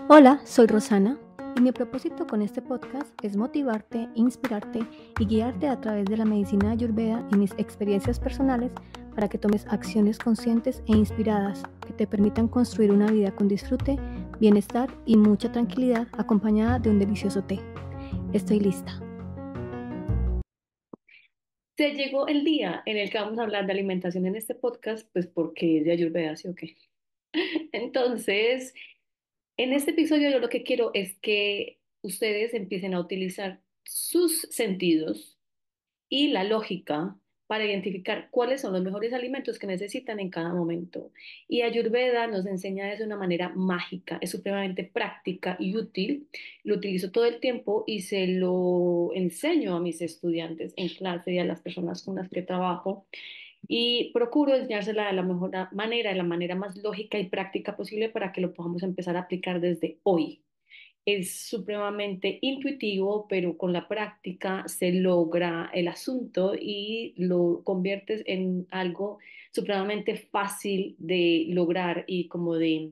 Hola, soy Rosana y mi propósito con este podcast es motivarte, inspirarte y guiarte a través de la medicina ayurveda y mis experiencias personales para que tomes acciones conscientes e inspiradas que te permitan construir una vida con disfrute, bienestar y mucha tranquilidad acompañada de un delicioso té. Estoy lista. Se llegó el día en el que vamos a hablar de alimentación en este podcast, pues porque es de Ayurveda, ¿sí o qué? Entonces, en este episodio yo lo que quiero es que ustedes empiecen a utilizar sus sentidos y la lógica para identificar cuáles son los mejores alimentos que necesitan en cada momento. Y Ayurveda nos enseña eso de una manera mágica, es supremamente práctica y útil. Lo utilizo todo el tiempo y se lo enseño a mis estudiantes en clase y a las personas con las que trabajo. Y procuro enseñársela de la mejor manera, de la manera más lógica y práctica posible para que lo podamos empezar a aplicar desde hoy. Es supremamente intuitivo, pero con la práctica se logra el asunto y lo conviertes en algo supremamente fácil de lograr y como de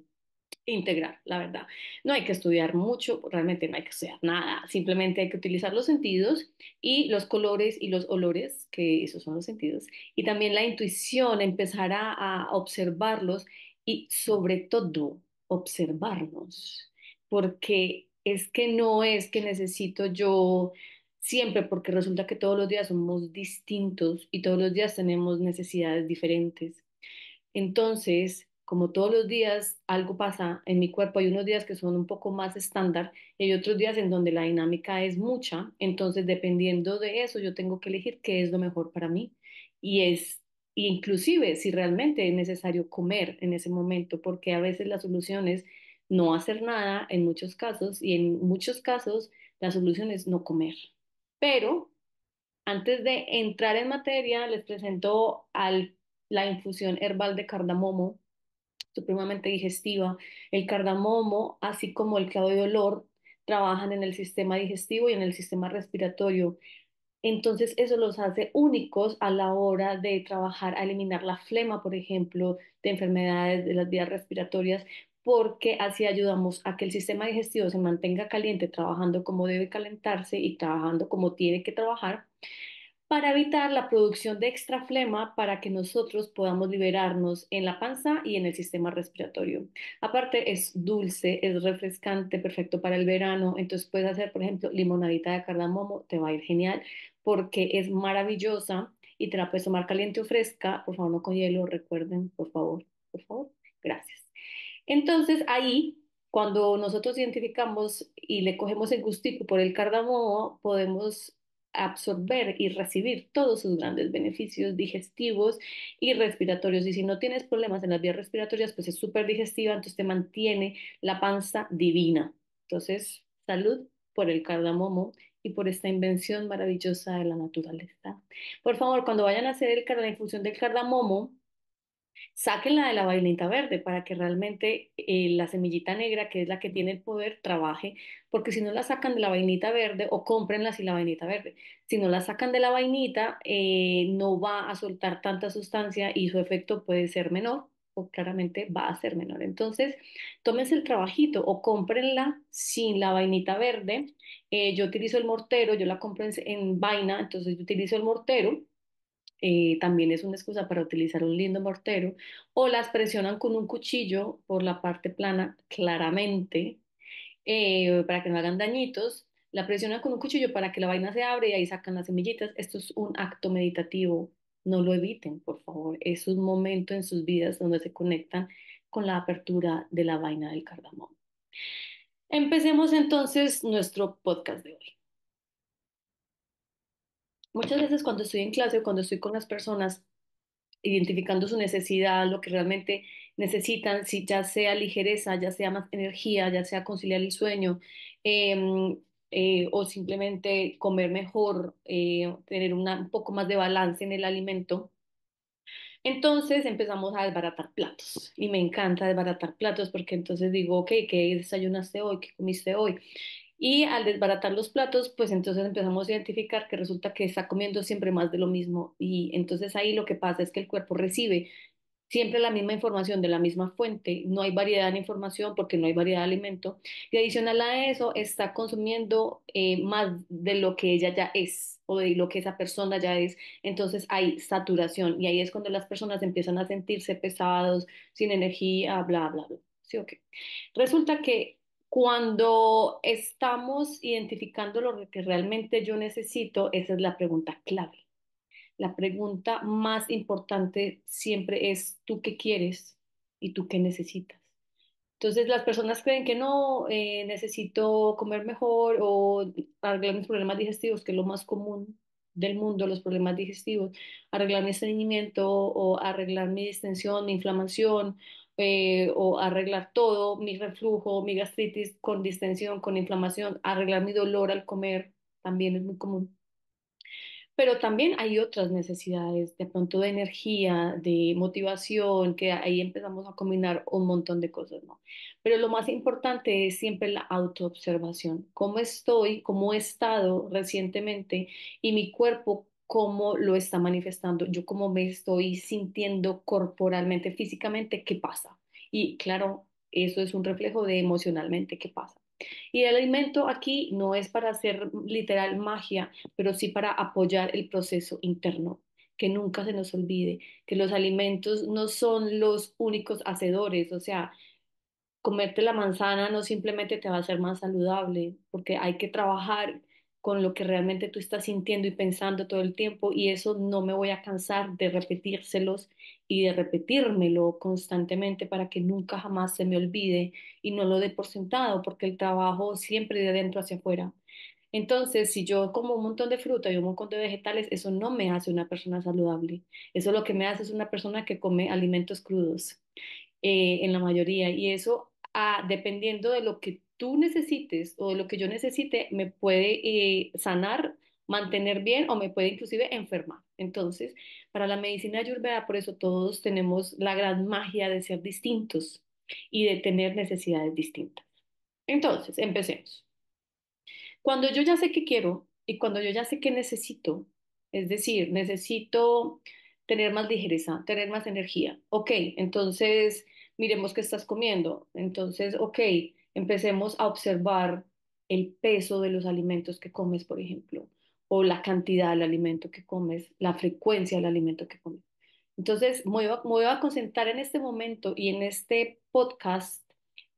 integrar, la verdad. No hay que estudiar mucho, realmente no hay que estudiar nada, simplemente hay que utilizar los sentidos y los colores y los olores, que esos son los sentidos, y también la intuición, empezar a observarlos y sobre todo observarnos, porque es que no es que necesito yo siempre, porque resulta que todos los días somos distintos y todos los días tenemos necesidades diferentes. Entonces, como todos los días algo pasa en mi cuerpo, hay unos días que son un poco más estándar y hay otros días en donde la dinámica es mucha. Entonces, dependiendo de eso, yo tengo que elegir qué es lo mejor para mí. Y inclusive si realmente es necesario comer en ese momento, porque a veces la solución es no hacer nada en muchos casos y en muchos casos la solución es no comer. Pero antes de entrar en materia, les presento la infusión herbal de cardamomo, supremamente digestiva. El cardamomo, así como el clavo de olor, trabajan en el sistema digestivo y en el sistema respiratorio. Entonces, eso los hace únicos a la hora de trabajar, a eliminar la flema, por ejemplo, de enfermedades de las vías respiratorias, porque así ayudamos a que el sistema digestivo se mantenga caliente, trabajando como debe calentarse y trabajando como tiene que trabajar para evitar la producción de extra flema para que nosotros podamos liberarnos en la panza y en el sistema respiratorio. Aparte es dulce, es refrescante, perfecto para el verano, entonces puedes hacer, por ejemplo, limonadita de cardamomo, te va a ir genial porque es maravillosa y te la puedes tomar caliente o fresca, por favor no con hielo, recuerden, por favor, gracias. Entonces ahí, cuando nosotros identificamos y le cogemos el gustico por el cardamomo, podemos absorber y recibir todos sus grandes beneficios digestivos y respiratorios. Y si no tienes problemas en las vías respiratorias, pues es súper digestiva, entonces te mantiene la panza divina. Entonces, salud por el cardamomo y por esta invención maravillosa de la naturaleza. Por favor, cuando vayan a hacer la infusión del cardamomo, sáquenla de la vainita verde para que realmente la semillita negra, que es la que tiene el poder, trabaje, porque si no la sacan de la vainita verde o cómprenla sin la vainita verde, si no la sacan de la vainita, no va a soltar tanta sustancia y su efecto puede ser menor o claramente va a ser menor. Entonces, tómense el trabajito o cómprenla sin la vainita verde. Yo utilizo el mortero, yo la compro en vaina, entonces yo utilizo el mortero, también es una excusa para utilizar un lindo mortero, o las presionan con un cuchillo por la parte plana, claramente, para que no hagan dañitos. La presionan con un cuchillo para que la vaina se abra y ahí sacan las semillitas. Esto es un acto meditativo. No lo eviten, por favor. Es un momento en sus vidas donde se conectan con la apertura de la vaina del cardamomo. Empecemos entonces nuestro podcast de hoy. Muchas veces cuando estoy en clase o cuando estoy con las personas, identificando su necesidad, lo que realmente necesitan, si ya sea ligereza, ya sea más energía, ya sea conciliar el sueño, o simplemente comer mejor, tener un poco más de balance en el alimento. Entonces empezamos a desbaratar platos y me encanta desbaratar platos porque entonces digo, ok, ¿qué desayunaste hoy? ¿Qué comiste hoy? Y al desbaratar los platos, pues entonces empezamos a identificar que resulta que está comiendo siempre más de lo mismo y entonces ahí lo que pasa es que el cuerpo recibe siempre la misma información de la misma fuente, no hay variedad en información porque no hay variedad de alimento, y adicional a eso está consumiendo más de lo que ella ya es o de lo que esa persona ya es, entonces hay saturación y ahí es cuando las personas empiezan a sentirse pesados, sin energía, bla, bla, bla. ¿Sí o qué? Resulta que cuando estamos identificando lo que realmente yo necesito, esa es la pregunta clave. La pregunta más importante siempre es ¿tú qué quieres y tú qué necesitas? Entonces las personas creen que no, necesito comer mejor o arreglar mis problemas digestivos, que es lo más común del mundo, los problemas digestivos, arreglar mi estreñimiento o arreglar mi distensión, mi inflamación, o arreglar todo, mi reflujo, mi gastritis con distensión, con inflamación, arreglar mi dolor al comer, también es muy común. Pero también hay otras necesidades, de pronto de energía, de motivación, que ahí empezamos a combinar un montón de cosas, ¿no? Pero lo más importante es siempre la autoobservación. ¿Cómo estoy? ¿Cómo he estado recientemente? Y mi cuerpo, ¿cómo lo está manifestando? Yo cómo me estoy sintiendo corporalmente, físicamente, ¿qué pasa? Y claro, eso es un reflejo de emocionalmente, ¿qué pasa? Y el alimento aquí no es para hacer literal magia, pero sí para apoyar el proceso interno. Que nunca se nos olvide que los alimentos no son los únicos hacedores, o sea, comerte la manzana no simplemente te va a hacer más saludable, porque hay que trabajar con lo que realmente tú estás sintiendo y pensando todo el tiempo, y eso no me voy a cansar de repetírselos y de repetírmelo constantemente para que nunca jamás se me olvide y no lo dé por sentado, porque el trabajo siempre de adentro hacia afuera. Entonces, si yo como un montón de fruta y un montón de vegetales, eso no me hace una persona saludable. Eso lo que me hace es una persona que come alimentos crudos, en la mayoría. Y eso, dependiendo de lo que tú necesites o de lo que yo necesite, me puede sanar, mantener bien o me puede inclusive enfermar. Entonces, para la medicina ayurveda, por eso todos tenemos la gran magia de ser distintos y de tener necesidades distintas. Entonces, empecemos. Cuando yo ya sé qué quiero y cuando yo ya sé qué necesito, es decir, necesito tener más ligereza, tener más energía. Ok, entonces miremos qué estás comiendo. Entonces, ok, empecemos a observar el peso de los alimentos que comes, por ejemplo, o la cantidad del alimento que comes, la frecuencia del alimento que comes. Entonces, me voy a concentrar en este momento y en este podcast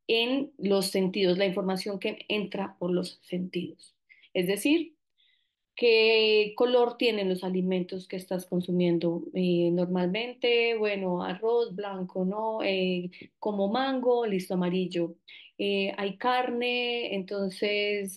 en los sentidos, la información que entra por los sentidos. Es decir, ¿qué color tienen los alimentos que estás consumiendo? Normalmente, bueno, arroz blanco, ¿no? Como mango, listo, amarillo. Hay carne, entonces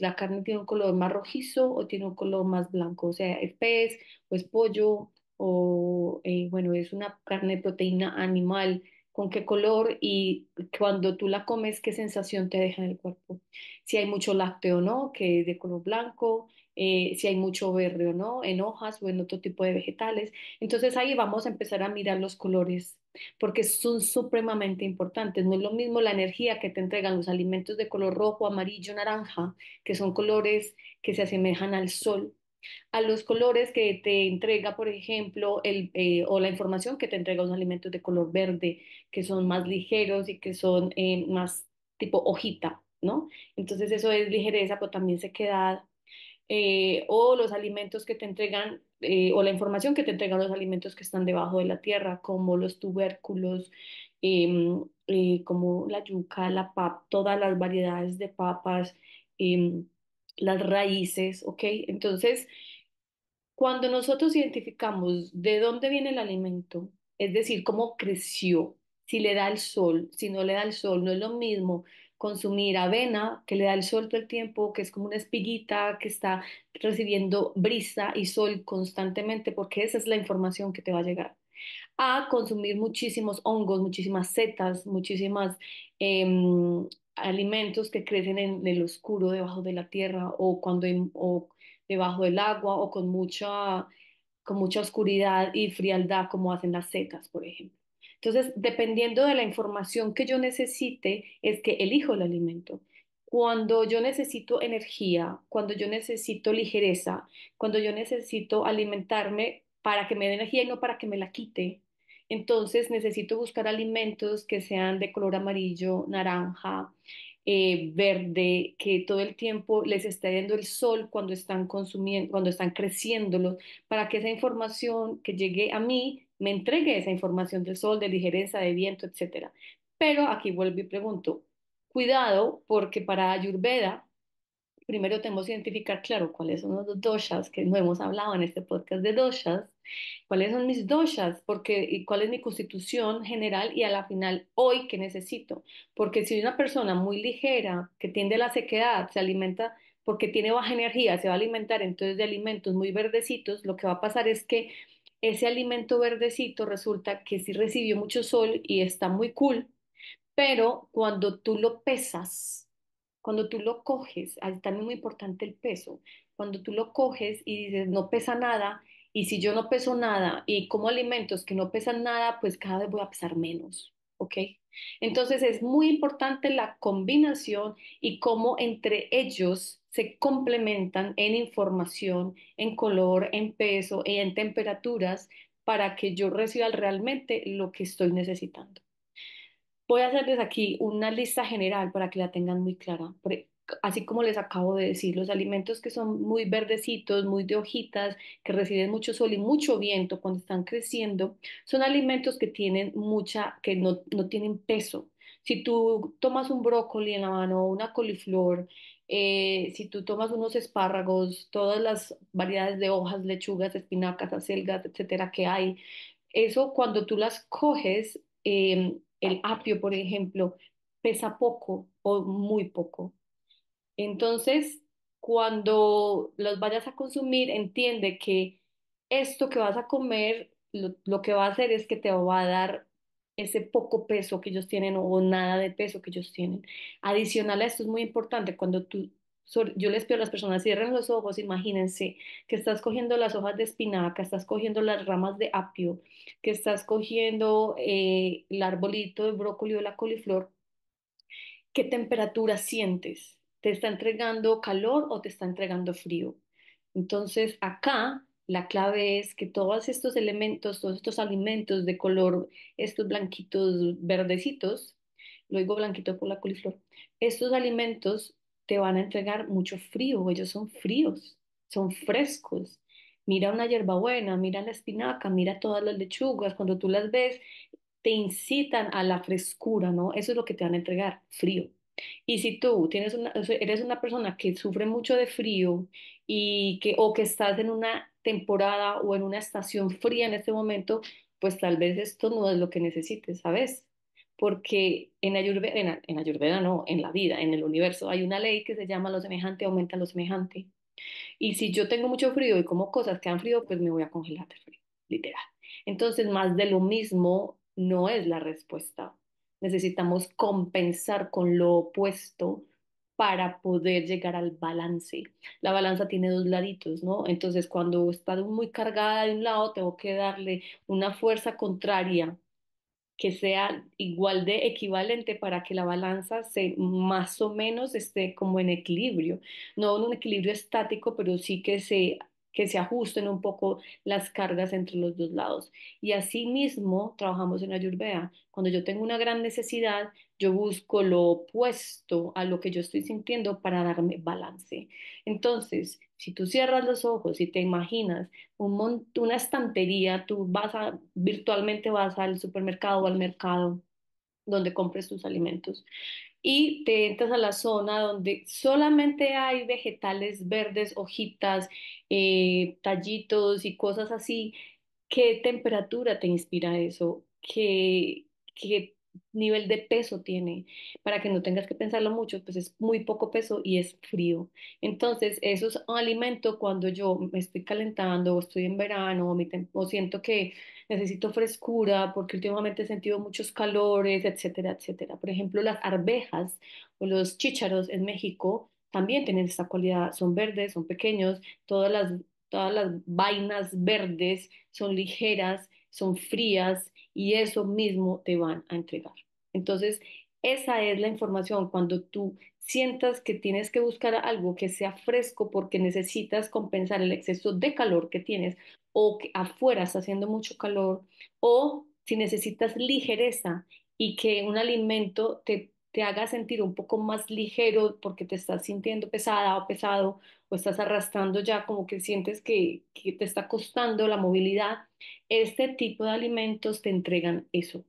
la carne tiene un color más rojizo o tiene un color más blanco, o sea, es pez o es pollo o, bueno, es una carne de proteína animal. ¿Con qué color? Y cuando tú la comes, ¿qué sensación te deja en el cuerpo? Si hay mucho lácteo, ¿no? Que es de color blanco, si hay mucho verde o no, en hojas o en otro tipo de vegetales. Entonces ahí vamos a empezar a mirar los colores, porque son supremamente importantes. No es lo mismo la energía que te entregan los alimentos de color rojo, amarillo, naranja, que son colores que se asemejan al sol, a los colores que te entrega, por ejemplo, o la información que te entrega los alimentos de color verde, que son más ligeros y que son más tipo hojita, ¿no? Entonces eso es ligereza, pero también sequedad, o los alimentos que te entregan, o la información que te entregan los alimentos que están debajo de la tierra, como los tubérculos, como la yuca, la papa, todas las variedades de papas, em, las raíces, ¿ok? Entonces, cuando nosotros identificamos de dónde viene el alimento, es decir, cómo creció, si le da el sol, si no le da el sol, no es lo mismo consumir avena que le da el sol todo el tiempo, que es como una espiguita que está recibiendo brisa y sol constantemente, porque esa es la información que te va a llegar a consumir muchísimos hongos, muchísimas setas, muchísimas alimentos que crecen en el oscuro debajo de la tierra o o debajo del agua o con mucha oscuridad y frialdad como hacen las setas, por ejemplo. Entonces, dependiendo de la información que yo necesite, es que elijo el alimento. Cuando yo necesito energía, cuando yo necesito ligereza, cuando yo necesito alimentarme para que me dé energía y no para que me la quite, Entonces necesito buscar alimentos que sean de color amarillo, naranja, verde, que todo el tiempo les esté dando el sol cuando están consumiendo, cuando están creciéndolos, para que esa información que llegue a mí me entregue esa información del sol, de ligereza, de viento, etcétera. Pero aquí vuelvo y pregunto, cuidado, porque para Ayurveda primero tenemos que identificar, claro, cuáles son los doshas, que no hemos hablado en este podcast de doshas, cuáles son mis doshas, porque, y cuál es mi constitución general y a la final, hoy, ¿qué necesito? Porque si una persona muy ligera, que tiende a la sequedad, se alimenta porque tiene baja energía, se va a alimentar entonces de alimentos muy verdecitos, lo que va a pasar es que ese alimento verdecito resulta que sí recibió mucho sol y está muy cool, pero cuando tú lo pesas, cuando tú lo coges, ahí también muy importante el peso, cuando tú lo coges y dices, no pesa nada, y si yo no peso nada y como alimentos que no pesan nada, pues cada vez voy a pesar menos, ¿ok? Entonces es muy importante la combinación y cómo entre ellos se complementan en información, en color, en peso y en temperaturas para que yo reciba realmente lo que estoy necesitando. Voy a hacerles aquí una lista general para que la tengan muy clara. Así como les acabo de decir, los alimentos que son muy verdecitos, muy de hojitas, que reciben mucho sol y mucho viento cuando están creciendo, son alimentos que tienen mucha, que no tienen peso. Si tú tomas un brócoli en la mano, una coliflor, si tú tomas unos espárragos, todas las variedades de hojas, lechugas, espinacas, acelgas, etcétera, que hay, eso cuando tú las coges, el apio, por ejemplo, pesa poco o muy poco. Entonces, cuando los vayas a consumir, entiende que esto que vas a comer, lo que va a hacer es que te va a dar ese poco peso que ellos tienen o nada de peso que ellos tienen. Adicional a esto es muy importante, cuando yo les pido a las personas, cierren los ojos, imagínense que estás cogiendo las hojas de espinaca, estás cogiendo las ramas de apio, que estás cogiendo el arbolito de brócoli o la coliflor. ¿Qué temperatura sientes? ¿Te está entregando calor o te está entregando frío? Entonces, acá la clave es que todos estos elementos, todos estos alimentos de color, estos blanquitos verdecitos, lo digo blanquito por la coliflor, estos alimentos te van a entregar mucho frío, ellos son fríos, son frescos. Mira una hierbabuena, mira la espinaca, mira todas las lechugas, cuando tú las ves, te incitan a la frescura, ¿no? Eso es lo que te van a entregar, frío. Y si tú eres una persona que sufre mucho de frío o que estás en una temporada o en una estación fría en este momento, pues tal vez esto no es lo que necesites, ¿sabes? Porque en Ayurveda no, en la vida, en el universo, hay una ley que se llama lo semejante aumenta lo semejante. Y si yo tengo mucho frío y como cosas que han frío, pues me voy a congelar de frío, literal. Entonces, más de lo mismo no es la respuesta. Necesitamos compensar con lo opuesto para poder llegar al balance. La balanza tiene dos laditos, ¿no? Entonces, cuando está muy cargada de un lado, tengo que darle una fuerza contraria que sea igual de equivalente para que la balanza se más o menos esté como en equilibrio, no en un equilibrio estático, pero sí que se ajusten un poco las cargas entre los dos lados. Y así mismo trabajamos en Ayurveda. Cuando yo tengo una gran necesidad, yo busco lo opuesto a lo que yo estoy sintiendo para darme balance. Entonces, si tú cierras los ojos y te imaginas una estantería, virtualmente vas al supermercado o al mercado donde compres tus alimentos y te entras a la zona donde solamente hay vegetales verdes, hojitas, tallitos y cosas así. ¿Qué temperatura te inspira eso? ¿Qué nivel de peso tiene? Para que no tengas que pensarlo mucho, pues es muy poco peso y es frío. Entonces, eso es un alimento cuando yo me estoy calentando o estoy en verano o siento que necesito frescura porque últimamente he sentido muchos calores, etcétera, etcétera. Por ejemplo, las arvejas o los chícharos en México también tienen esta cualidad. Son verdes, son pequeños, todas las vainas verdes son ligeras, son frías y eso mismo te van a entregar. Entonces, esa es la información. Cuando tú sientas que tienes que buscar algo que sea fresco porque necesitas compensar el exceso de calor que tienes o que afuera está haciendo mucho calor o si necesitas ligereza y que un alimento te haga sentir un poco más ligero porque te estás sintiendo pesada o pesado o estás arrastrando ya como que sientes que te está costando la movilidad, este tipo de alimentos te entregan eso.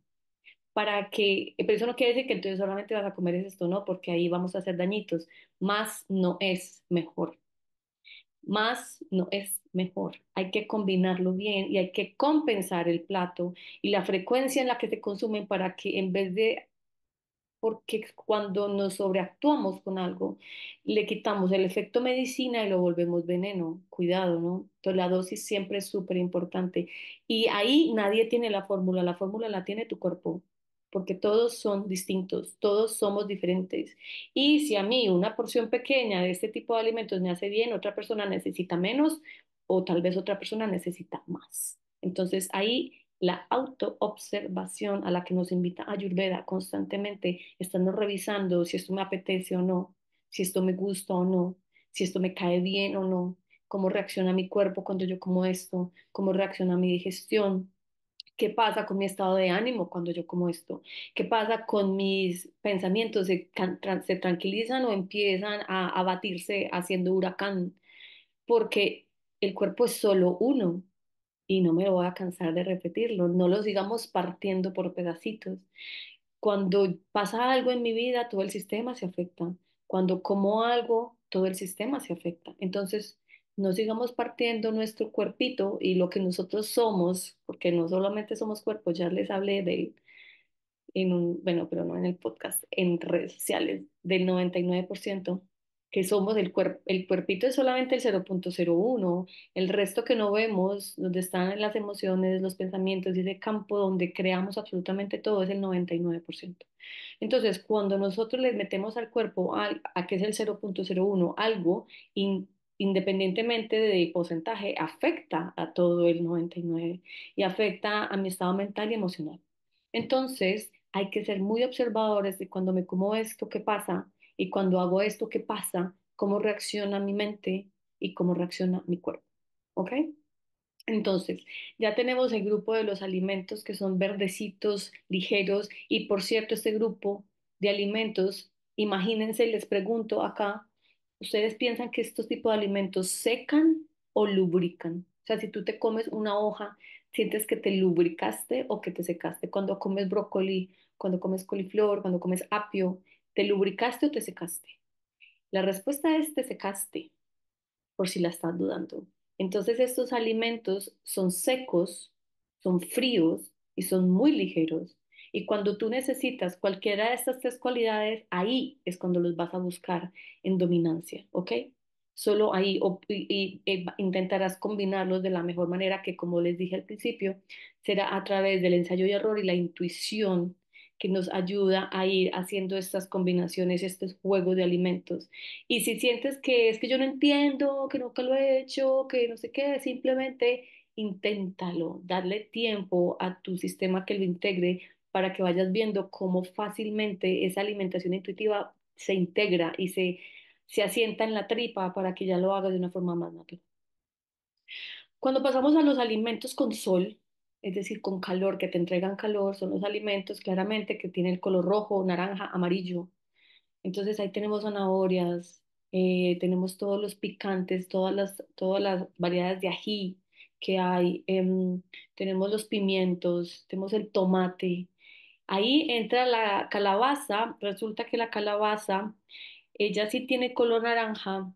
Para que, pero eso no quiere decir que entonces solamente vas a comer esto, no, porque ahí vamos a hacer dañitos. Más no es mejor. Más no es mejor. Hay que combinarlo bien y hay que compensar el plato y la frecuencia en la que se consumen para que en vez de, porque cuando nos sobreactuamos con algo, le quitamos el efecto medicina y lo volvemos veneno. Cuidado, ¿no? Entonces la dosis siempre es súper importante. Y ahí nadie tiene la fórmula la tiene tu cuerpo. Porque todos son distintos, todos somos diferentes. Y si a mí una porción pequeña de este tipo de alimentos me hace bien, otra persona necesita menos o tal vez otra persona necesita más. Entonces ahí la autoobservación a la que nos invita Ayurveda constantemente, estando revisando si esto me apetece o no, si esto me gusta o no, si esto me cae bien o no, cómo reacciona mi cuerpo cuando yo como esto, cómo reacciona mi digestión. ¿Qué pasa con mi estado de ánimo cuando yo como esto? ¿Qué pasa con mis pensamientos? ¿Se tranquilizan o empiezan a batirse haciendo huracán? Porque el cuerpo es solo uno y no me voy a cansar de repetirlo. No lo sigamos partiendo por pedacitos. Cuando pasa algo en mi vida, todo el sistema se afecta. Cuando como algo, todo el sistema se afecta. Entonces, no sigamos partiendo nuestro cuerpito y lo que nosotros somos, porque no solamente somos cuerpos, ya les hablé de en un, bueno, pero no en el podcast, en redes sociales, del 99% que somos el cuerpo, el cuerpito es solamente el 0,01, el resto que no vemos, donde están las emociones, los pensamientos y ese campo donde creamos absolutamente todo es el 99%. Entonces, cuando nosotros le metemos al cuerpo a que es el 0,01 algo, independientemente de porcentaje, afecta a todo el 99 y afecta a mi estado mental y emocional. Entonces, hay que ser muy observadores de cuando me como esto, qué pasa, y cuando hago esto, qué pasa, cómo reacciona mi mente y cómo reacciona mi cuerpo. ¿Ok? Entonces, ya tenemos el grupo de los alimentos que son verdecitos, ligeros, y por cierto, este grupo de alimentos, imagínense, les pregunto acá, ¿ustedes piensan que estos tipos de alimentos secan o lubrican? O sea, si tú te comes una hoja, ¿sientes que te lubricaste o que te secaste? Cuando comes brócoli, cuando comes coliflor, cuando comes apio, ¿te lubricaste o te secaste? La respuesta es te secaste por si la estás dudando. Entonces estos alimentos son secos, son fríos y son muy ligeros. Y cuando tú necesitas cualquiera de estas tres cualidades, ahí es cuando los vas a buscar en dominancia, ¿ok? Solo ahí intentarás combinarlos de la mejor manera que, como les dije al principio, será a través del ensayo y error y la intuición que nos ayuda a ir haciendo estas combinaciones, estos juegos de alimentos. Y si sientes que es que yo no entiendo, que nunca lo he hecho, que no sé qué, simplemente inténtalo, darle tiempo a tu sistema que lo integre para que vayas viendo cómo fácilmente esa alimentación intuitiva se integra y se asienta en la tripa para que ya lo hagas de una forma más natural. Cuando pasamos a los alimentos con sol, es decir, con calor, que te entregan calor, son los alimentos claramente que tienen el color rojo, naranja, amarillo. Entonces ahí tenemos zanahorias, tenemos todos los picantes, todas las variedades de ají que hay, tenemos los pimientos, tenemos el tomate. Ahí entra la calabaza, resulta que la calabaza, ella sí tiene color naranja,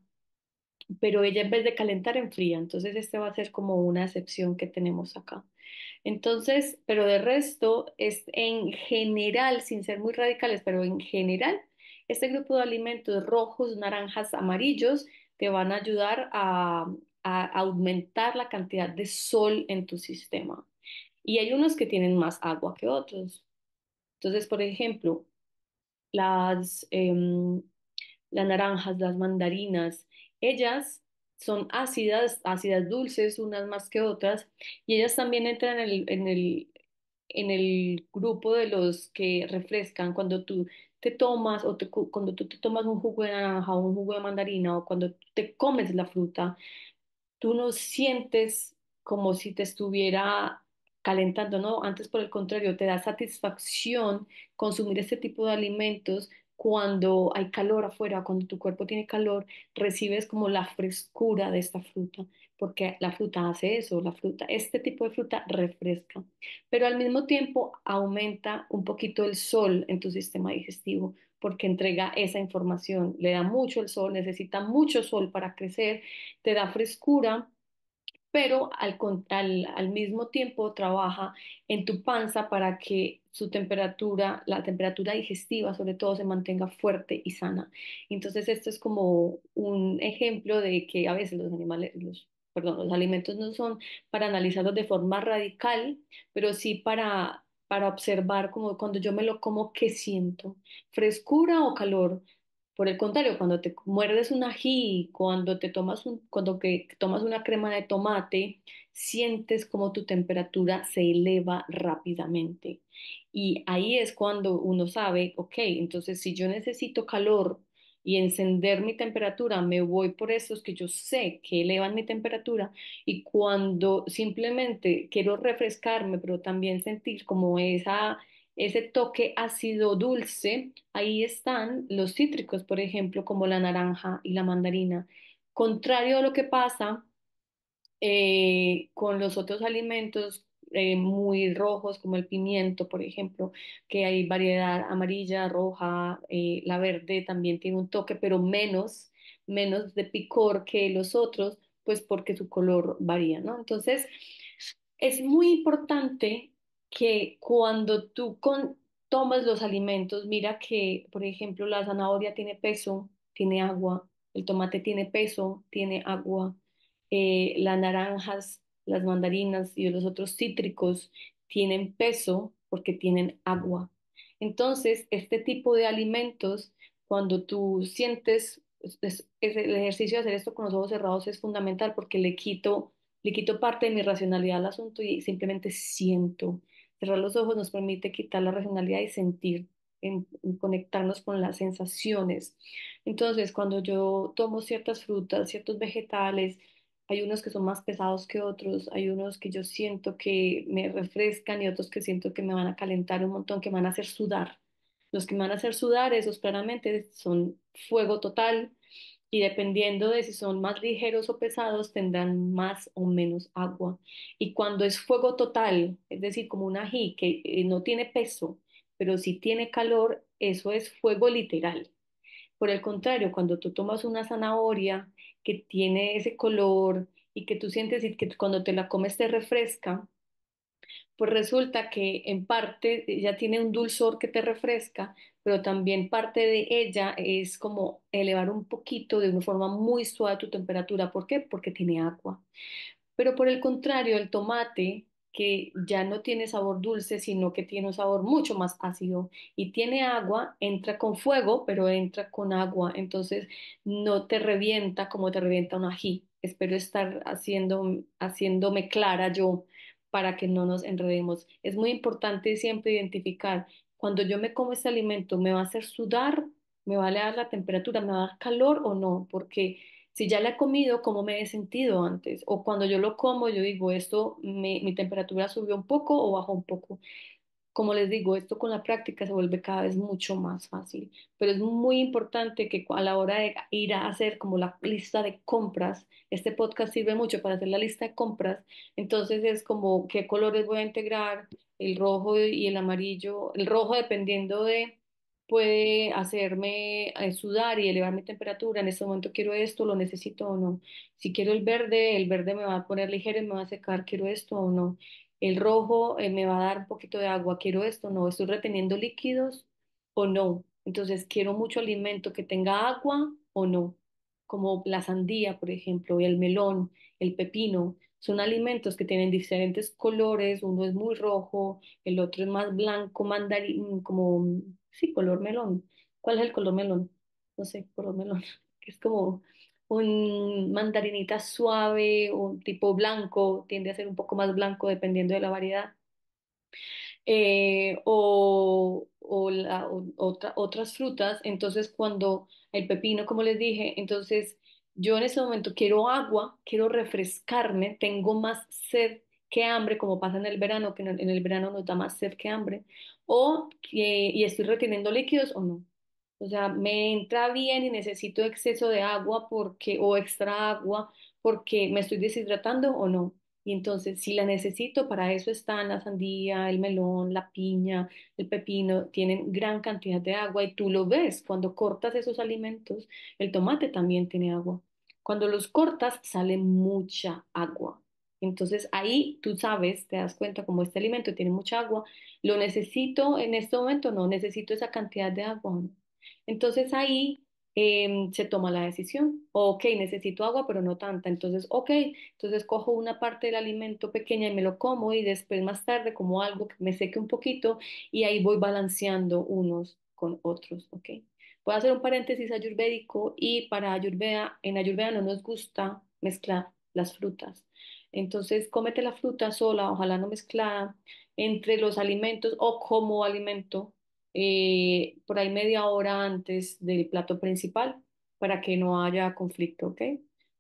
pero ella en vez de calentar enfría, entonces este va a ser como una excepción que tenemos acá. Entonces, pero de resto es en general, sin ser muy radicales, pero en general, este grupo de alimentos rojos, naranjas, amarillos te van a ayudar a aumentar la cantidad de sol en tu sistema. Y hay unos que tienen más agua que otros. Entonces, por ejemplo, las, las naranjas, las mandarinas, ellas son ácidas, ácidas dulces, unas más que otras, y ellas también entran en el grupo de los que refrescan cuando tú te tomas cuando tú te tomas un jugo de naranja o un jugo de mandarina o cuando tú te comes la fruta, tú no sientes como si te estuviera calentando, ¿no? Antes, por el contrario, te da satisfacción consumir este tipo de alimentos cuando hay calor afuera, cuando tu cuerpo tiene calor, recibes como la frescura de esta fruta, porque la fruta hace eso, la fruta, este tipo de fruta refresca, pero al mismo tiempo aumenta un poquito el sol en tu sistema digestivo, porque entrega esa información, le da mucho el sol, necesita mucho sol para crecer, te da frescura, pero al mismo tiempo trabaja en tu panza para que su temperatura, la temperatura digestiva sobre todo, se mantenga fuerte y sana. Entonces, esto es como un ejemplo de que a veces los alimentos no son para analizarlos de forma radical, pero sí para observar como cuando yo me lo como, ¿qué siento? ¿Frescura o calor? Por el contrario, cuando te muerdes un ají, cuando que tomas una crema de tomate, sientes como tu temperatura se eleva rápidamente. Y ahí es cuando uno sabe, ok, entonces si yo necesito calor y encender mi temperatura, me voy por esos que yo sé que elevan mi temperatura. Y cuando simplemente quiero refrescarme, pero también sentir como ese toque ácido dulce, ahí están los cítricos, por ejemplo, como la naranja y la mandarina. Contrario a lo que pasa con los otros alimentos muy rojos, como el pimiento, por ejemplo, que hay variedad amarilla, roja, la verde también tiene un toque, pero menos de picor que los otros, pues porque su color varía, ¿no? Entonces, es muy importante que cuando tomas los alimentos, mira que, por ejemplo, la zanahoria tiene peso, tiene agua, el tomate tiene peso, tiene agua, las naranjas, las mandarinas y los otros cítricos tienen peso porque tienen agua. Entonces, este tipo de alimentos, cuando tú sientes, el ejercicio de hacer esto con los ojos cerrados es fundamental porque le quito parte de mi racionalidad al asunto y simplemente siento. Cerrar los ojos nos permite quitar la racionalidad y sentir, en conectarnos con las sensaciones. Entonces, cuando yo tomo ciertas frutas, ciertos vegetales, hay unos que son más pesados que otros, hay unos que yo siento que me refrescan y otros que siento que me van a calentar un montón, que me van a hacer sudar. Los que me van a hacer sudar, esos claramente son fuego total y dependiendo de si son más ligeros o pesados, tendrán más o menos agua. Y cuando es fuego total, es decir, como un ají que no tiene peso, pero sí tiene calor, eso es fuego literal. Por el contrario, cuando tú tomas una zanahoria que tiene ese color y que tú sientes y que cuando te la comes te refresca, pues resulta que en parte ella tiene un dulzor que te refresca, pero también parte de ella es como elevar un poquito de una forma muy suave tu temperatura. ¿Por qué? Porque tiene agua. Pero por el contrario, el tomate, que ya no tiene sabor dulce, sino que tiene un sabor mucho más ácido y tiene agua, entra con fuego, pero entra con agua, entonces no te revienta como te revienta un ají. Espero estar haciéndome clara yo para que no nos enredemos. Es muy importante siempre identificar cuando yo me como este alimento, ¿me va a hacer sudar? ¿Me va a elevar la temperatura? ¿Me va a dar calor o no? Porque si ya la he comido, ¿cómo me he sentido antes? O cuando yo lo como, yo digo, mi temperatura subió un poco o bajó un poco. Como les digo, esto con la práctica se vuelve cada vez mucho más fácil, pero es muy importante que a la hora de ir a hacer como la lista de compras, este podcast sirve mucho para hacer la lista de compras, entonces es como qué colores voy a integrar, el rojo y el amarillo, el rojo dependiendo de, puede hacerme sudar y elevar mi temperatura, en este momento quiero esto, lo necesito o no, si quiero el verde me va a poner ligero y me va a secar, quiero esto o no. El rojo me va a dar un poquito de agua. ¿Quiero esto? No. ¿Estoy reteniendo líquidos o no? Entonces, ¿quiero mucho alimento que tenga agua o no? Como la sandía, por ejemplo, y el melón, el pepino. Son alimentos que tienen diferentes colores. Uno es muy rojo, el otro es más blanco, mandarín, como, sí, color melón. ¿Cuál es el color melón? No sé, color melón. Que es como un mandarinita suave, un tipo blanco, tiende a ser un poco más blanco dependiendo de la variedad. Otras frutas, entonces cuando el pepino, como les dije, entonces yo en ese momento quiero agua, quiero refrescarme, tengo más sed que hambre, como pasa en el verano, que en el verano nos da más sed que hambre, y estoy reteniendo líquidos o no. O sea, me entra bien y necesito exceso de agua o extra agua porque me estoy deshidratando o no. Y entonces, si la necesito, para eso están la sandía, el melón, la piña, el pepino, tienen gran cantidad de agua y tú lo ves cuando cortas esos alimentos. El tomate también tiene agua. Cuando los cortas, sale mucha agua. Entonces ahí tú sabes, te das cuenta como este alimento tiene mucha agua, lo necesito en este momento, no necesito esa cantidad de agua. ¿No? Entonces ahí se toma la decisión. Ok, necesito agua, pero no tanta. Entonces, ok, entonces cojo una parte del alimento pequeña y me lo como y después más tarde como algo que me seque un poquito y ahí voy balanceando unos con otros. Ok. Voy a hacer un paréntesis ayurvédico y para Ayurveda, en Ayurveda no nos gusta mezclar las frutas. Entonces, cómete la fruta sola, ojalá no mezclada, entre los alimentos o como alimento por ahí media hora antes del plato principal para que no haya conflicto, ¿ok?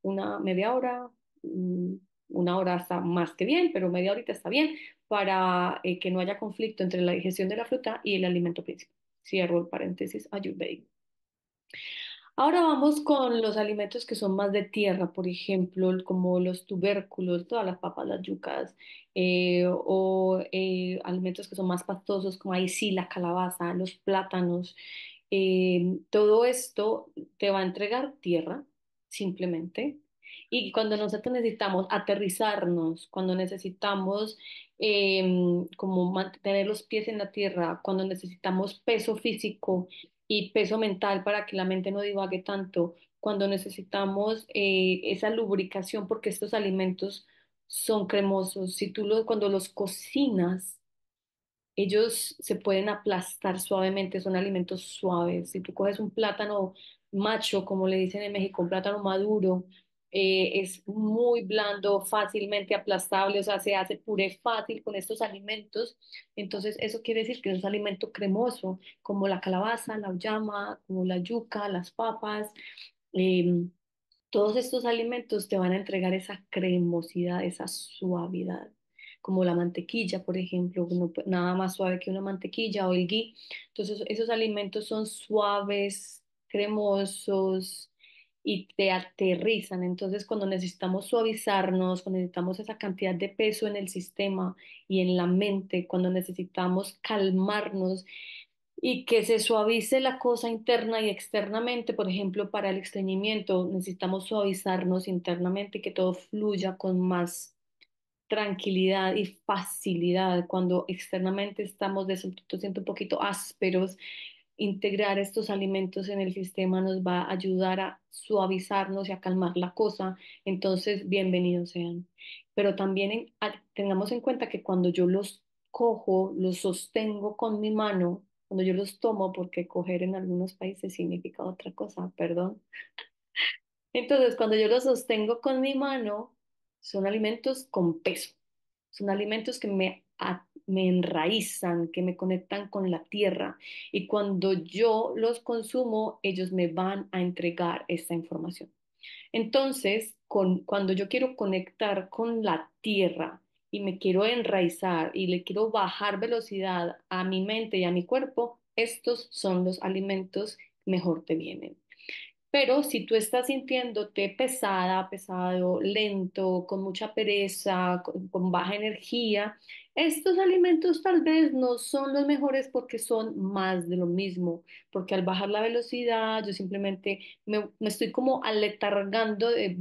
Una media hora, mm, una hora está más que bien, pero media horita está bien para que no haya conflicto entre la digestión de la fruta y el alimento principal. Cierro el paréntesis ayurvédico. Ahora vamos con los alimentos que son más de tierra, por ejemplo, como los tubérculos, todas las papas, las yucas, o alimentos que son más pastosos, como ahí sí, la calabaza, los plátanos. Todo esto te va a entregar tierra, simplemente. Y cuando nosotros necesitamos aterrizarnos, cuando necesitamos como mantener los pies en la tierra, cuando necesitamos peso físico, y peso mental para que la mente no divague tanto, cuando necesitamos esa lubricación, porque estos alimentos son cremosos. Si cuando los cocinas, ellos se pueden aplastar suavemente, son alimentos suaves. Si tú coges un plátano macho, como le dicen en México, un plátano maduro, es muy blando, fácilmente aplastable, o sea, se hace puré fácil con estos alimentos. Entonces, eso quiere decir que es un alimento cremoso, como la calabaza, la uyama, como la yuca, las papas. em, Todos estos alimentos te van a entregar esa cremosidad, esa suavidad, como la mantequilla, por ejemplo, nada más suave que una mantequilla o el ghee. Entonces, esos alimentos son suaves, cremosos y te aterrizan. Entonces, cuando necesitamos suavizarnos, cuando necesitamos esa cantidad de peso en el sistema y en la mente, cuando necesitamos calmarnos, y que se suavice la cosa interna y externamente. Por ejemplo, para el estreñimiento necesitamos suavizarnos internamente y que todo fluya con más tranquilidad y facilidad. Cuando externamente estamos de pronto siento un poquito ásperos, integrar estos alimentos en el sistema nos va a ayudar a suavizarnos y a calmar la cosa. Entonces, bienvenidos sean. Pero también tengamos en cuenta que cuando yo los cojo, los sostengo con mi mano, cuando yo los tomo, porque coger en algunos países significa otra cosa, perdón. Entonces, cuando yo los sostengo con mi mano, son alimentos con peso. Son alimentos que me enraizan, que me conectan con la tierra. Y cuando yo los consumo, ellos me van a entregar esta información. Entonces, cuando yo quiero conectar con la tierra y me quiero enraizar y le quiero bajar velocidad a mi mente y a mi cuerpo, estos son los alimentos que mejor te vienen. Pero si tú estás sintiéndote pesada, pesado, lento, con mucha pereza, con baja energía, estos alimentos tal vez no son los mejores porque son más de lo mismo, porque al bajar la velocidad yo simplemente me estoy como aletargando de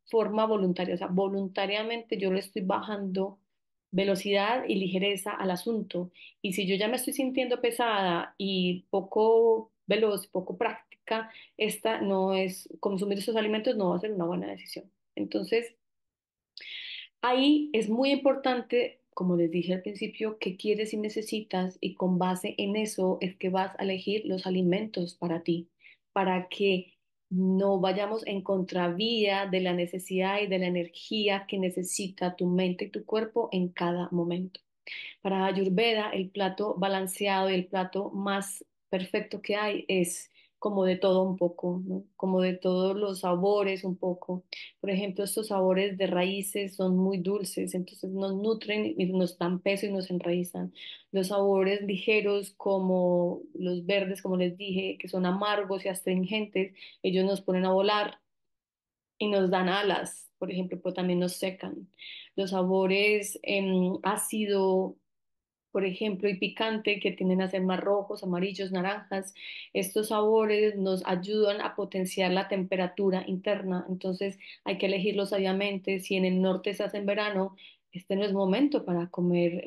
forma voluntaria, o sea, voluntariamente yo le estoy bajando velocidad y ligereza al asunto. Y si yo ya me estoy sintiendo pesada y poco veloz, poco práctica, esta no es, consumir esos alimentos no va a ser una buena decisión. Entonces, ahí es muy importante, como les dije al principio, qué quieres y necesitas y con base en eso es que vas a elegir los alimentos para ti, para que no vayamos en contravía de la necesidad y de la energía que necesita tu mente y tu cuerpo en cada momento. Para Ayurveda, el plato balanceado y el plato más perfecto que hay es como de todo un poco, ¿no? Como de todos los sabores un poco. Por ejemplo, estos sabores de raíces son muy dulces, entonces nos nutren y nos dan peso y nos enraizan. Los sabores ligeros como los verdes, como les dije, que son amargos y astringentes, ellos nos ponen a volar y nos dan alas, por ejemplo, pero también nos secan. Los sabores ácido, por ejemplo, y picante, que tienden a ser más rojos, amarillos, naranjas. Estos sabores nos ayudan a potenciar la temperatura interna, entonces hay que elegirlos sabiamente. Si en el norte se hace en verano, este no es momento para comer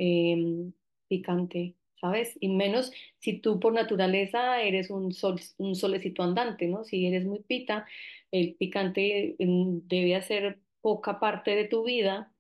picante, ¿sabes? Y menos si tú por naturaleza eres un solecito andante, ¿no? Si eres muy pita, el picante debe hacer poca parte de tu vida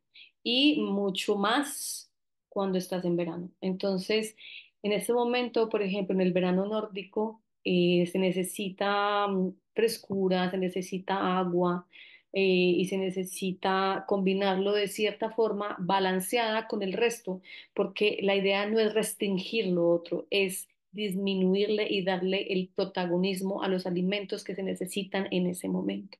y mucho más cuando estás en verano. Entonces, en este momento, por ejemplo, en el verano nórdico, se necesita frescura, se necesita agua y se necesita combinarlo de cierta forma balanceada con el resto, porque la idea no es restringir lo otro, es disminuirle y darle el protagonismo a los alimentos que se necesitan en ese momento.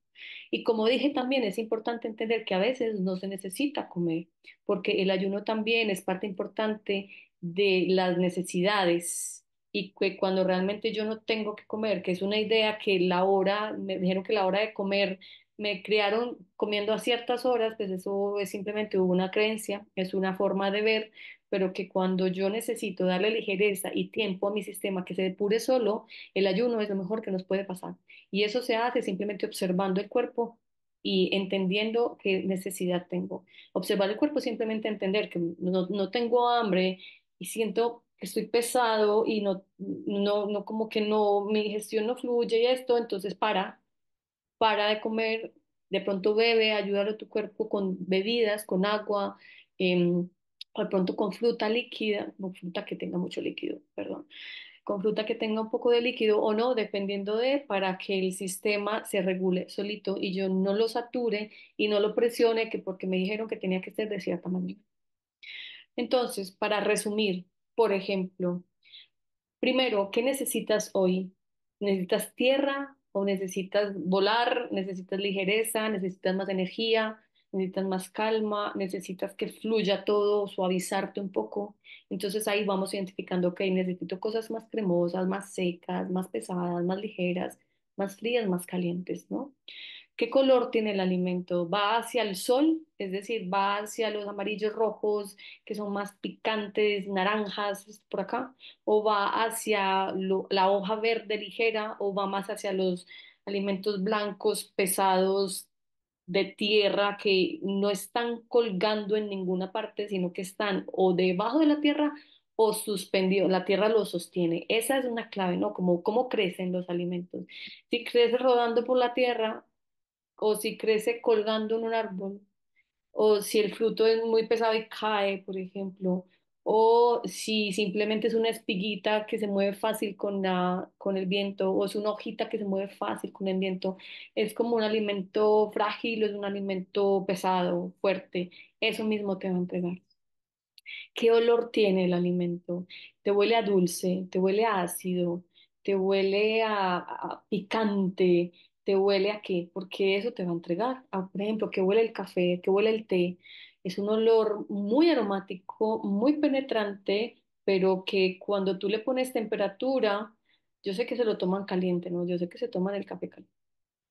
Y como dije también, es importante entender que a veces no se necesita comer porque el ayuno también es parte importante de las necesidades y que cuando realmente yo no tengo que comer, que es una idea que la hora, me dijeron que la hora de comer me criaron comiendo a ciertas horas, pues eso es simplemente una creencia, es una forma de ver, pero que cuando yo necesito darle ligereza y tiempo a mi sistema que se depure solo, el ayuno es lo mejor que nos puede pasar. Y eso se hace simplemente observando el cuerpo y entendiendo qué necesidad tengo. Observar el cuerpo, simplemente entender que no tengo hambre y siento que estoy pesado y no como que no, mi digestión no fluye y esto, entonces para de comer, de pronto bebe, ayúdalo a tu cuerpo con bebidas, con agua, o de pronto con fruta líquida, no fruta que tenga mucho líquido, perdón, con fruta que tenga un poco de líquido o no, dependiendo de, para que el sistema se regule solito y yo no lo sature y no lo presione, que porque me dijeron que tenía que ser de cierta manera. Entonces, para resumir, por ejemplo, primero, ¿qué necesitas hoy? ¿Necesitas tierra o necesitas volar? ¿Necesitas ligereza? ¿Necesitas más energía? ¿Necesitas más calma? ¿Necesitas que fluya todo, suavizarte un poco? Entonces ahí vamos identificando, ok, necesito cosas más cremosas, más secas, más pesadas, más ligeras, más frías, más calientes, ¿no? ¿Qué color tiene el alimento? ¿Va hacia el sol? Es decir, ¿va hacia los amarillos rojos que son más picantes, naranjas por acá? ¿O va hacia la hoja verde ligera? ¿O va más hacia los alimentos blancos pesados de tierra que no están colgando en ninguna parte, sino que están o debajo de la tierra o suspendidos? La tierra los sostiene. Esa es una clave, ¿no? Como cómo crecen los alimentos. Si crece rodando por la tierra, o si crece colgando en un árbol, o si el fruto es muy pesado y cae, por ejemplo, o si simplemente es una espiguita que se mueve fácil con el viento, o es una hojita que se mueve fácil con el viento, es como un alimento frágil, es un alimento pesado, fuerte, eso mismo te va a entregar. ¿Qué olor tiene el alimento? ¿Te huele a dulce? ¿Te huele a ácido? ¿Te huele a picante? ¿Te huele a qué? Porque eso te va a entregar. Por ejemplo, ¿qué huele el café? ¿Qué huele el té? Es un olor muy aromático, muy penetrante, pero que cuando tú le pones temperatura, yo sé que se lo toman caliente, ¿no? Yo sé que se toman el café caliente.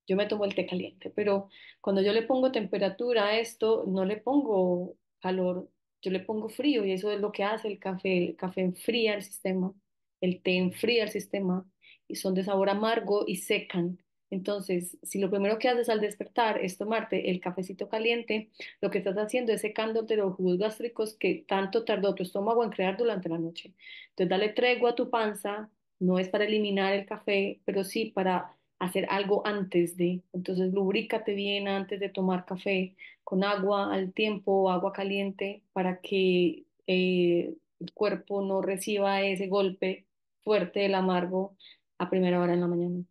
Yo me tomo el té caliente, pero cuando yo le pongo temperatura a esto, no le pongo calor, yo le pongo frío y eso es lo que hace el café. El café enfría el sistema, el té enfría el sistema y son de sabor amargo y secan. Entonces, si lo primero que haces al despertar es tomarte el cafecito caliente, lo que estás haciendo es secándote los jugos gástricos que tanto tardó tu estómago en crear durante la noche. Entonces, dale tregua a tu panza, no es para eliminar el café, pero sí para hacer algo antes de. Entonces, lubrícate bien antes de tomar café con agua al tiempo o agua caliente para que el cuerpo no reciba ese golpe fuerte del amargo a primera hora en la mañana.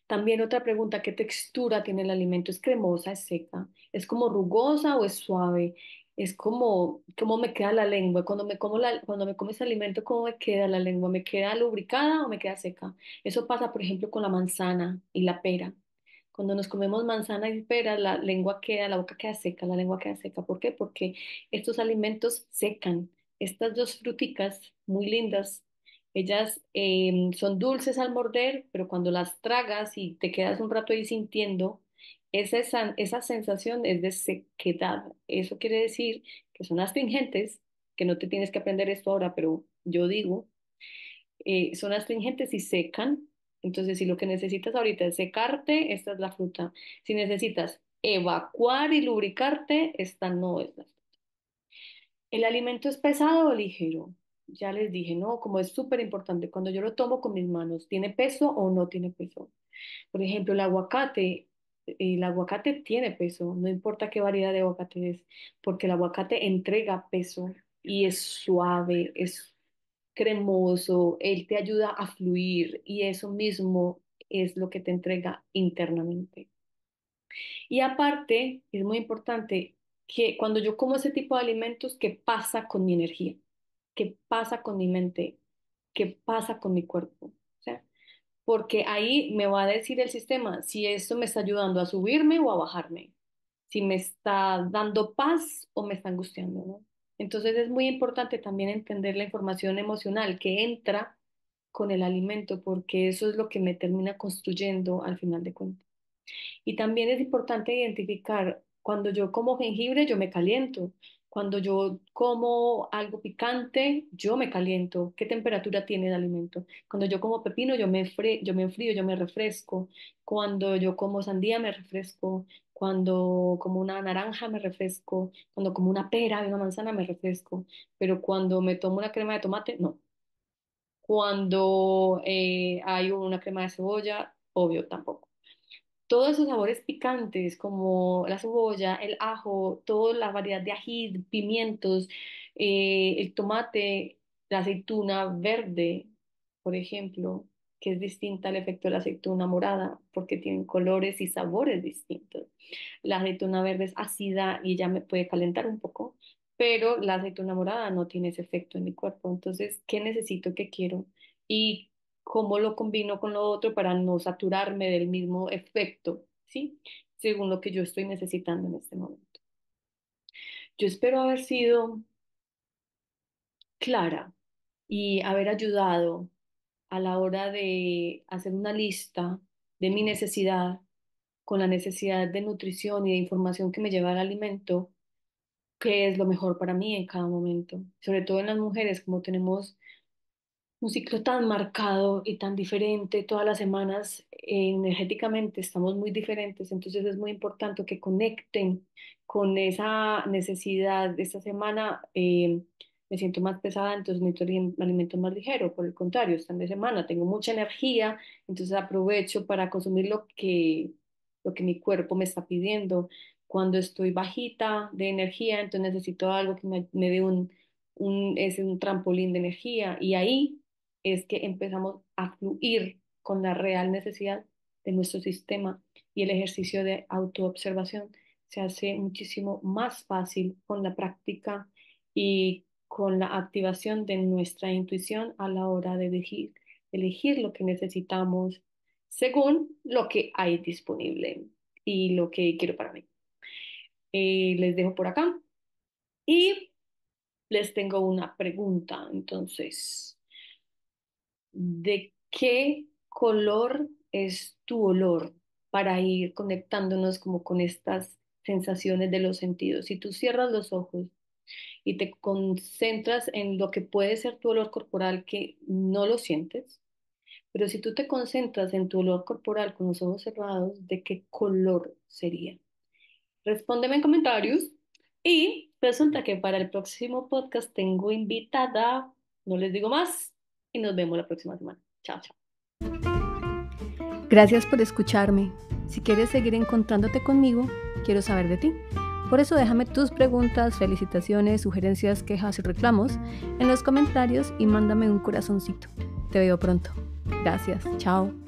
También otra pregunta, ¿qué textura tiene el alimento? ¿Es cremosa, es seca? ¿Es como rugosa o es suave? Es como cómo me queda la lengua. Cuando me como ese alimento, ¿cómo me queda la lengua? ¿Me queda lubricada o me queda seca? Eso pasa, por ejemplo, con la manzana y la pera. Cuando nos comemos manzana y pera, la boca queda seca, la lengua queda seca. ¿Por qué? Porque estos alimentos secan. Estas dos fruticas muy lindas, ellas son dulces al morder, pero cuando las tragas y te quedas un rato ahí sintiendo, esa sensación es de sequedad. Eso quiere decir que son astringentes, que no te tienes que aprender esto ahora, pero yo digo, son astringentes y secan. Entonces, si lo que necesitas ahorita es secarte, esta es la fruta. Si necesitas evacuar y lubricarte, esta no es la fruta. ¿El alimento es pesado o ligero? Ya les dije, no, como es súper importante, cuando yo lo tomo con mis manos, ¿tiene peso o no tiene peso? Por ejemplo, el aguacate tiene peso, no importa qué variedad de aguacate es, porque el aguacate entrega peso y es suave, es cremoso, él te ayuda a fluir y eso mismo es lo que te entrega internamente. Y aparte, es muy importante que cuando yo como ese tipo de alimentos, ¿qué pasa con mi energía? ¿Qué pasa con mi mente? ¿Qué pasa con mi cuerpo? O sea, porque ahí me va a decir el sistema si esto me está ayudando a subirme o a bajarme, si me está dando paz o me está angustiando, ¿no? Entonces es muy importante también entender la información emocional que entra con el alimento, porque eso es lo que me termina construyendo al final de cuentas. Y también es importante identificar cuando yo como jengibre, yo me caliento. Cuando yo como algo picante, yo me caliento. ¿Qué temperatura tiene el alimento? Cuando yo como pepino, yo me enfrío, yo me refresco. Cuando yo como sandía, me refresco. Cuando como una naranja, me refresco. Cuando como una pera y una manzana, me refresco. Pero cuando me tomo una crema de tomate, no. Cuando hay una crema de cebolla, obvio, tampoco. Todos esos sabores picantes como la cebolla, el ajo, toda la variedad de ají, pimientos, el tomate, la aceituna verde, por ejemplo, que es distinta al efecto de la aceituna morada porque tienen colores y sabores distintos. La aceituna verde es ácida y ya me puede calentar un poco, pero la aceituna morada no tiene ese efecto en mi cuerpo. Entonces, ¿qué necesito? ¿Qué quiero? Y cómo lo combino con lo otro para no saturarme del mismo efecto, ¿sí? Según lo que yo estoy necesitando en este momento. Yo espero haber sido clara y haber ayudado a la hora de hacer una lista de mi necesidad con la necesidad de nutrición y de información que me lleva al alimento, qué es lo mejor para mí en cada momento. Sobre todo en las mujeres, como tenemos un ciclo tan marcado y tan diferente todas las semanas, energéticamente estamos muy diferentes, entonces es muy importante que conecten con esa necesidad de esta semana. Me siento más pesada, entonces necesito alimentos más ligeros. Por el contrario, están de semana, tengo mucha energía, entonces aprovecho para consumir lo que mi cuerpo me está pidiendo. Cuando estoy bajita de energía, entonces necesito algo que me dé es un trampolín de energía y ahí es que empezamos a fluir con la real necesidad de nuestro sistema y el ejercicio de autoobservación se hace muchísimo más fácil con la práctica y con la activación de nuestra intuición a la hora de elegir lo que necesitamos según lo que hay disponible y lo que quiero para mí. Les dejo por acá y les tengo una pregunta. Entonces, ¿de qué color es tu olor para ir conectándonos como con estas sensaciones de los sentidos? Si tú cierras los ojos y te concentras en lo que puede ser tu olor corporal que no lo sientes, pero si tú te concentras en tu olor corporal con los ojos cerrados, ¿de qué color sería? Respóndeme en comentarios. Y resulta que para el próximo podcast tengo invitada, no les digo más, y nos vemos la próxima semana. Chao, chao. Gracias por escucharme. Si quieres seguir encontrándote conmigo, quiero saber de ti. Por eso déjame tus preguntas, felicitaciones, sugerencias, quejas y reclamos en los comentarios y mándame un corazoncito. Te veo pronto. Gracias. Chao.